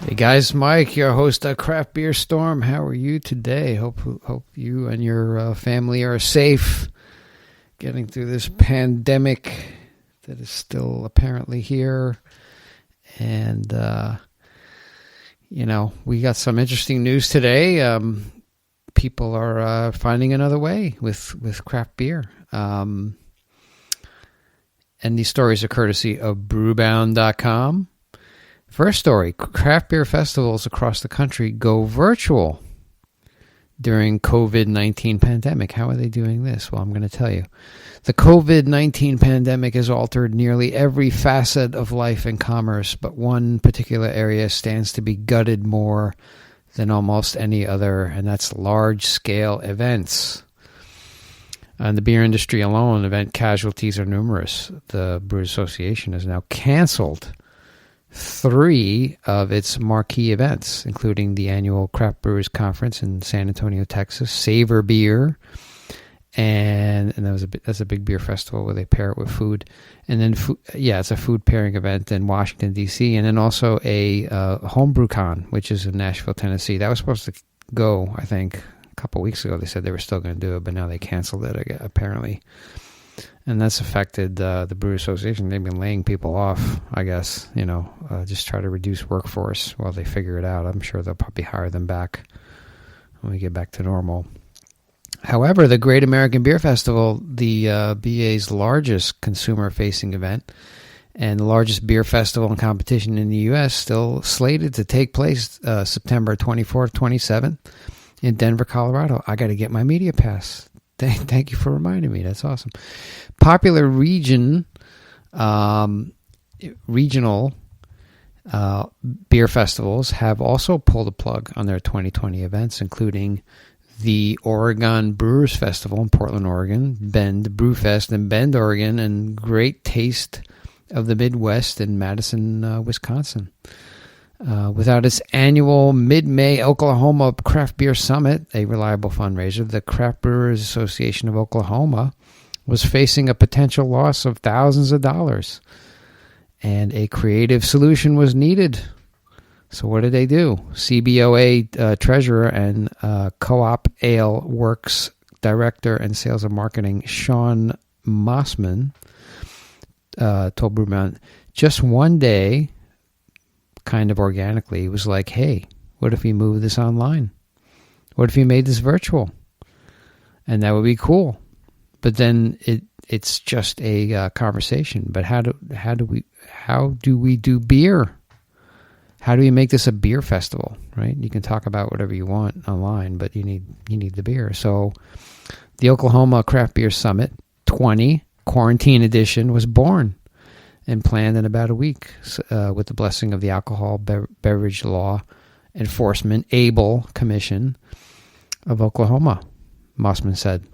Hey guys, Mike, your host of Craft Beer Storm. How are you today? Hope you and your family are safe, getting through this pandemic that is still apparently here. And we got some interesting news today. People are finding another way with craft beer. And these stories are courtesy of brewbound.com. First story, craft beer festivals across the country go virtual during COVID-19 pandemic. How are they doing this? Well, I'm going to tell you. The COVID-19 pandemic has altered nearly every facet of life and commerce, but one particular area stands to be gutted more than almost any other, and that's large-scale events. In the beer industry alone, event casualties are numerous. The Brewers Association has now canceled 3 of its marquee events, including the annual Craft Brewers Conference in San Antonio, Texas, SAVOR Beer, and that's a big beer festival where they pair it with food, and then it's a food pairing event in Washington D.C., and then also a HomebrewCon, which is in Nashville, Tennessee. That was supposed to go, I think, a couple weeks ago. They said they were still going to do it, but now they canceled it apparently. And that's affected the Brewers Association. They've been laying people off, I guess, just try to reduce workforce while they figure it out. I'm sure they'll probably hire them back when we get back to normal. However, the Great American Beer Festival, the BA's largest consumer-facing event and the largest beer festival and competition in the U.S., still slated to take place September 24th, 27th in Denver, Colorado. I got to get my media pass. Thank you for reminding me. That's awesome. Popular regional beer festivals have also pulled the plug on their 2020 events, including the Oregon Brewers Festival in Portland, Oregon, Brewfest in Bend, Oregon, and Great Taste of the Midwest in Madison, Wisconsin. Without its annual mid-May Oklahoma Craft Beer Summit, a reliable fundraiser, the Craft Brewers Association of Oklahoma was facing a potential loss of thousands of dollars, and a creative solution was needed. So what did they do? CBOA treasurer and Co-op Ale Works director and sales and marketing Sean Mossman told Brewman, just one day, kind of organically, was like, hey, what if we move this online? What if we made this virtual? And that would be cool. But then it's just a conversation. But how do we do beer? How do we make this a beer festival, right? You can talk about whatever you want online, but you need the beer. So the Oklahoma Craft Beer Summit 20 Quarantine Edition was born and planned in about a week with the blessing of the Alcohol Beverage Law Enforcement ABLE Commission of Oklahoma, Mossman said.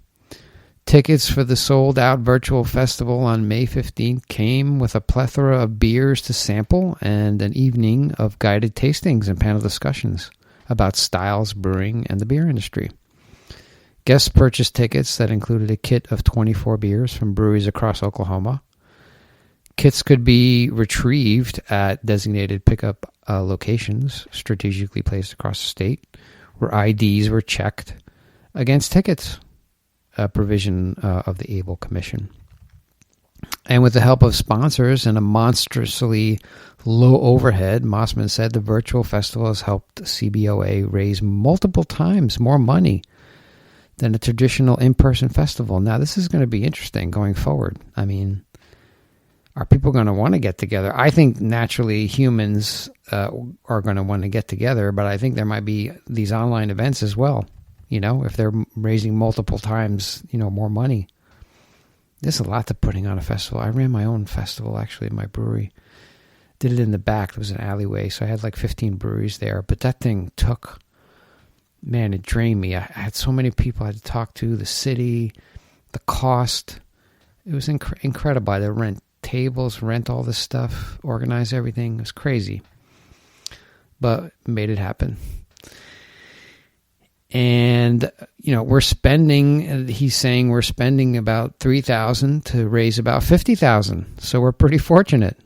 Tickets for the sold-out virtual festival on May 15th came with a plethora of beers to sample and an evening of guided tastings and panel discussions about styles, brewing, and the beer industry. Guests purchased tickets that included a kit of 24 beers from breweries across Oklahoma. Kits could be retrieved at designated pickup locations strategically placed across the state, where IDs were checked against tickets, a provision of the ABLE Commission. And with the help of sponsors and a monstrously low overhead, Mossman said the virtual festival has helped CBOA raise multiple times more money than a traditional in-person festival. Now, this is going to be interesting going forward. I mean, are people going to want to get together? I think naturally humans are going to want to get together, but I think there might be these online events as well. If they're raising multiple times, more money. There's a lot to putting on a festival. I ran my own festival, actually, in my brewery. Did it in the back. There was an alleyway, so I had like 15 breweries there. But that thing took, man, it drained me. I had so many people I had to talk to, the city, the cost. It was incredible. I had to rent tables, rent all this stuff, organize everything. It was crazy. But made it happen. And, he's saying we're spending about $3,000 to raise about $50,000. So we're pretty fortunate.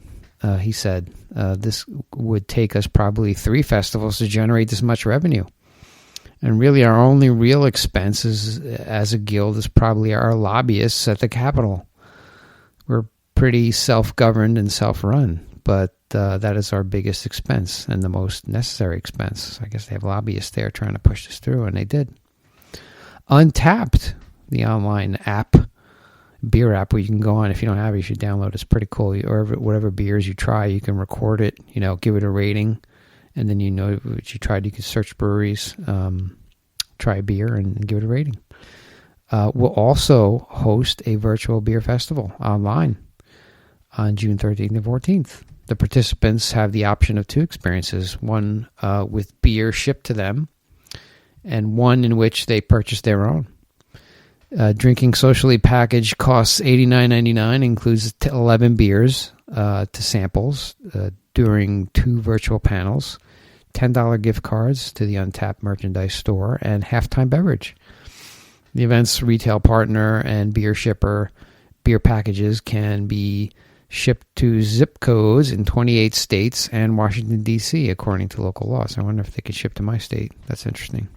he said, this would take us probably 3 festivals to generate this much revenue. And really our only real expenses as a guild is probably our lobbyists at the Capitol. We're pretty self-governed and self-run, but that is our biggest expense and the most necessary expense. I guess they have lobbyists there trying to push this through, and they did. Untapped, the online app, beer app where you can go on. If you don't have it, you should download it. It's pretty cool. Or whatever beers you try, you can record it, give it a rating, and then you know what you tried. You can search breweries, try a beer, and give it a rating. We'll also host a virtual beer festival online on June 13th and 14th. The participants have the option of 2 experiences, one with beer shipped to them and one in which they purchase their own. Drinking socially packaged costs $89.99, includes 11 beers to samples during 2 virtual panels, $10 gift cards to the Untapped merchandise store, and halftime beverage. The event's retail partner and beer shipper beer packages can be shipped to zip codes in 28 states and Washington, D.C., according to local laws. I wonder if they could ship to my state. That's interesting.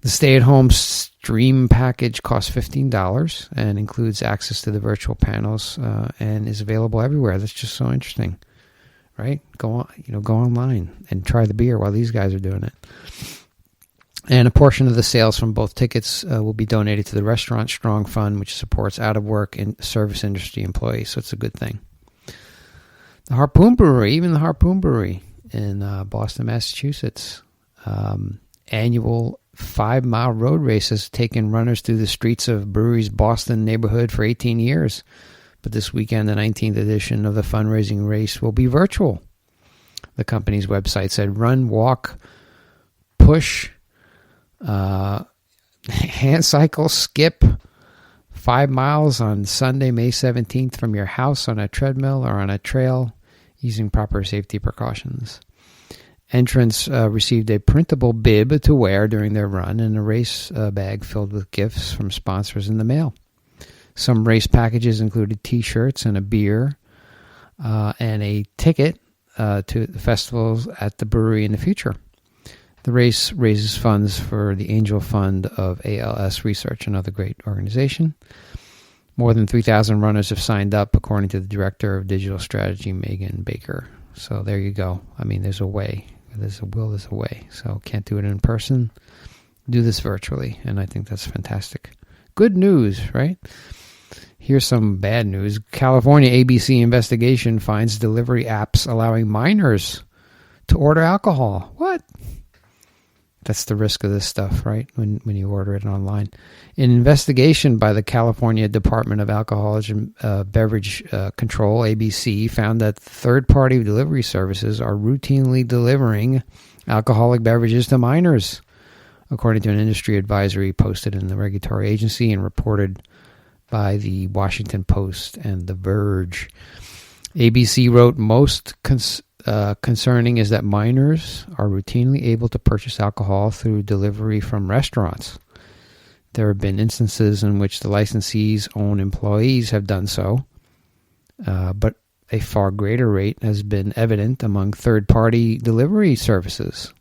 The stay-at-home stream package costs $15 and includes access to the virtual panels and is available everywhere. That's just so interesting, right? Go online and try the beer while these guys are doing it. And a portion of the sales from both tickets will be donated to the Restaurant Strong Fund, which supports out-of-work and service industry employees, so it's a good thing. The Harpoon Brewery in Boston, Massachusetts, annual 5-mile road race has taken runners through the streets of brewery's Boston neighborhood for 18 years. But this weekend, the 19th edition of the fundraising race will be virtual. The company's website said, run, walk, push, hand cycle, skip 5 miles on Sunday, May 17th from your house on a treadmill or on a trail using proper safety precautions. Entrants received a printable bib to wear during their run and a race bag filled with gifts from sponsors in the mail. Some race packages included T-shirts and a beer and a ticket to the festivals at the brewery in the future. The race raises funds for the Angel Fund of ALS Research, another great organization. More than 3,000 runners have signed up, according to the Director of Digital Strategy, Megan Baker. So there you go. I mean, there's a way. There's a will, there's a way. So can't do it in person. Do this virtually, and I think that's fantastic. Good news, right? Here's some bad news. California ABC investigation finds delivery apps allowing minors to order alcohol. What? That's the risk of this stuff, right? When you order it online. An investigation by the California Department of Alcohol and Beverage Control, ABC, found that third-party delivery services are routinely delivering alcoholic beverages to minors, according to an industry advisory posted in the regulatory agency and reported by the Washington Post and The Verge. ABC wrote, most concerning is that minors are routinely able to purchase alcohol through delivery from restaurants. There have been instances in which the licensee's own employees have done so, but a far greater rate has been evident among third-party delivery services.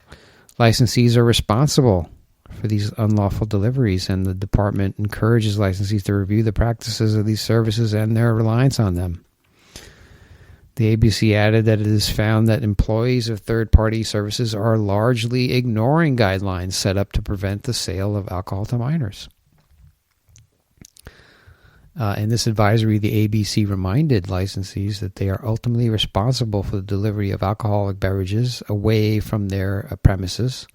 Licensees are responsible for these unlawful deliveries, and the department encourages licensees to review the practices of these services and their reliance on them. The ABC added that it is found that employees of third-party services are largely ignoring guidelines set up to prevent the sale of alcohol to minors. In this advisory, the ABC reminded licensees that they are ultimately responsible for the delivery of alcoholic beverages away from their premises,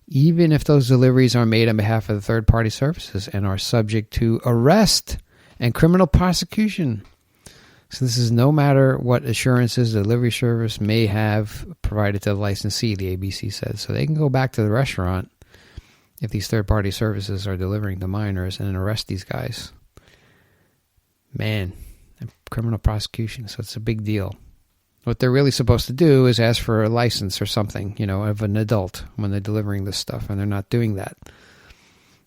even if those deliveries are made on behalf of the third-party services and are subject to arrest and criminal prosecution. So this is no matter what assurances the delivery service may have provided to the licensee, the ABC said. So they can go back to the restaurant if these third-party services are delivering to minors and arrest these guys. Man, criminal prosecution, so it's a big deal. What they're really supposed to do is ask for a license or something, of an adult when they're delivering this stuff, and they're not doing that.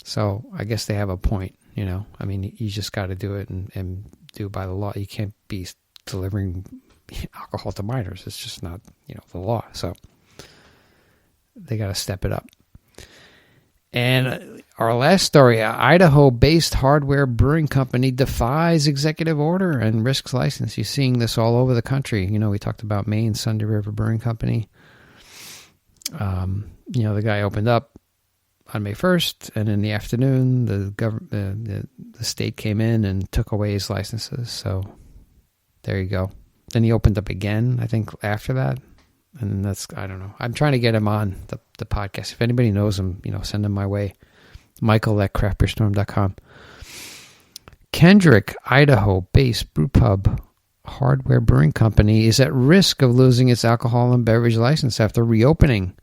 So I guess they have a point, I mean, you just got to do it and do it by the law. You can't be delivering alcohol to minors. It's just not, the law. So they got to step it up. And our last story, Idaho-based hardware brewing company defies executive order and risks license. You're seeing this all over the country. We talked about Maine, Sunday River Brewing Company. The guy opened up on May 1st, and in the afternoon, the state came in and took away his licenses. So there you go. Then he opened up again, I think, after that. And I don't know. I'm trying to get him on the podcast. If anybody knows him, send him my way. Michael@craftbeerstorm.com. Kendrick, Idaho-based brewpub hardware brewing company is at risk of losing its alcohol and beverage license after reopening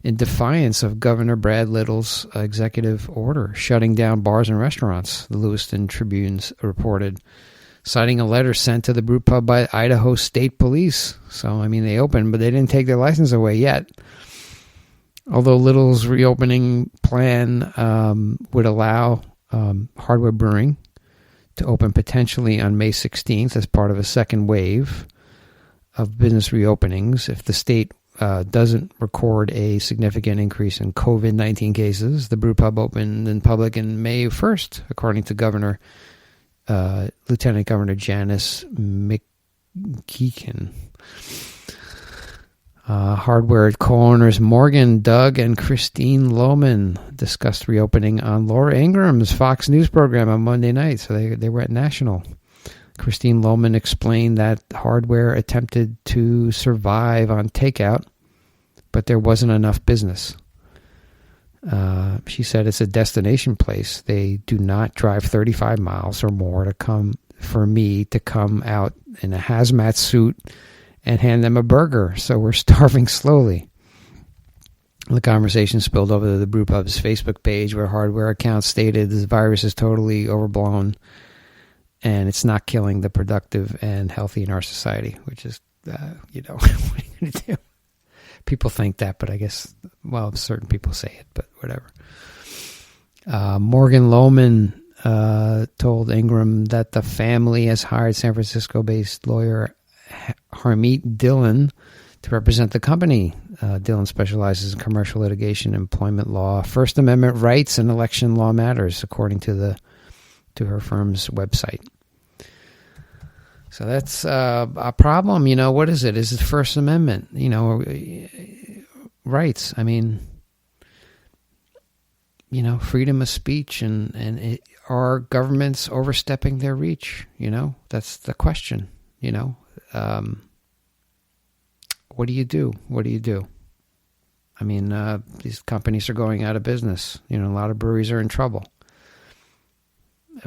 in defiance of Governor Brad Little's executive order shutting down bars and restaurants, the Lewiston Tribune's reported, citing a letter sent to the brewpub by Idaho State Police. So, they opened, but they didn't take their license away yet. Although Little's reopening plan would allow hardware brewing to open potentially on May 16th as part of a second wave of business reopenings if the state doesn't record a significant increase in COVID-19 cases. The brewpub opened in public in May 1st, according to Lieutenant Governor Janice McKeekin. Hardware co-owners Morgan, Doug, and Christine Lohman discussed reopening on Laura Ingram's Fox News program on Monday night, so they were at National. Christine Lohman explained that hardware attempted to survive on takeout, but there wasn't enough business. She said it's a destination place. They do not drive 35 miles or more for me to come out in a hazmat suit and hand them a burger, so we're starving slowly. The conversation spilled over to the brewpub's Facebook page, where hardware accounts stated this virus is totally overblown and it's not killing the productive and healthy in our society, which is, what are you going to do? People think that, but I guess, certain people say it, but whatever. Morgan Lohman told Ingram that the family has hired San Francisco-based lawyer Harmeet Dillon to represent the company. Dillon specializes in commercial litigation, employment law, First Amendment rights, and election law matters, according to her firm's website. So that's a problem. What is it? Is it First Amendment? Rights. Freedom of speech, and are governments overstepping their reach? That's the question. What do you do? These companies are going out of business. A lot of breweries are in trouble.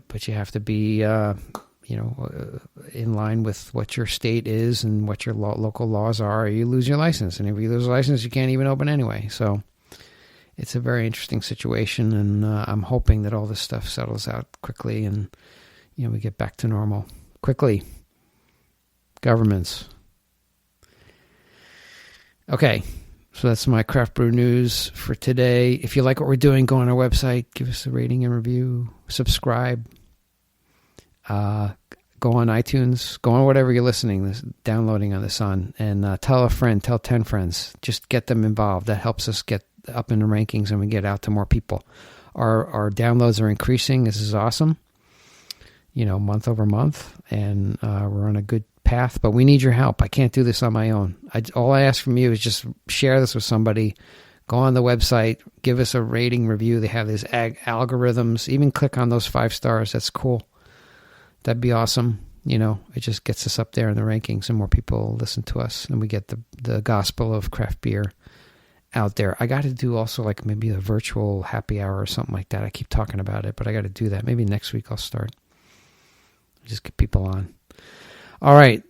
But you have to be, in line with what your state is and what your local laws are, or you lose your license. And if you lose a license, you can't even open anyway. So it's a very interesting situation, and I'm hoping that all this stuff settles out quickly and, we get back to normal quickly. Governments. Okay, so that's my craft brew news for today. If you like what we're doing, go on our website, give us a rating and review, subscribe, go on iTunes, go on whatever you're downloading on this on, and tell a friend, tell 10 friends. Just get them involved. That helps us get up in the rankings and we get out to more people. Our downloads are increasing. This is awesome. Month over month, and we're on a good path, but we need your help. I can't do this on my own. All I ask from you is just share this with somebody. Go on the website, give us a rating review. They have these algorithms. Even click on those 5 stars. That's cool. That'd be awesome. It just gets us up there in the rankings, and more people listen to us, and we get the gospel of craft beer out there. I got to do also like maybe a virtual happy hour or something like that. I keep talking about it, but I got to do that. Maybe next week I'll start. Just get people on. All right.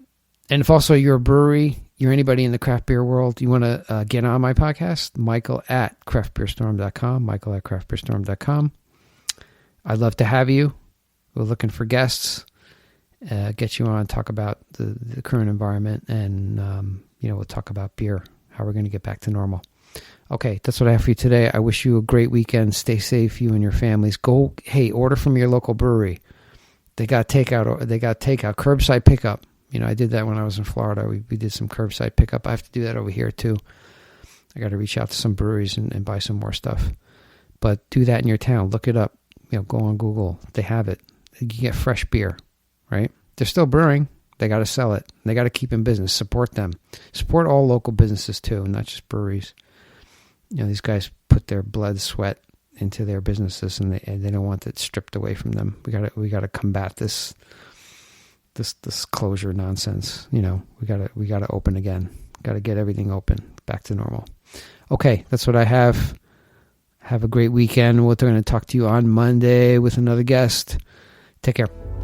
And if also you're a brewery, you're anybody in the craft beer world, you want to get on my podcast, Michael@craftbeerstorm.com, Michael@craftbeerstorm.com. I'd love to have you. We're looking for guests, get you on, talk about the current environment, and, we'll talk about beer, how we're going to get back to normal. Okay, that's what I have for you today. I wish you a great weekend. Stay safe, you and your families. Order from your local brewery. They got takeout, curbside pickup. I did that when I was in Florida. We did some curbside pickup. I have to do that over here too. I got to reach out to some breweries and buy some more stuff. But do that in your town. Look it up. Go on Google. They have it. You get fresh beer, right? They're still brewing. They got to sell it. They got to keep in business. Support them. Support all local businesses too, not just breweries. These guys put their blood, sweat into their businesses, and they don't want it stripped away from them. We got to combat this closure nonsense. We got to open again. Got to get everything open, back to normal. Okay, that's what I have. Have a great weekend. We're going to talk to you on Monday with another guest. Take care.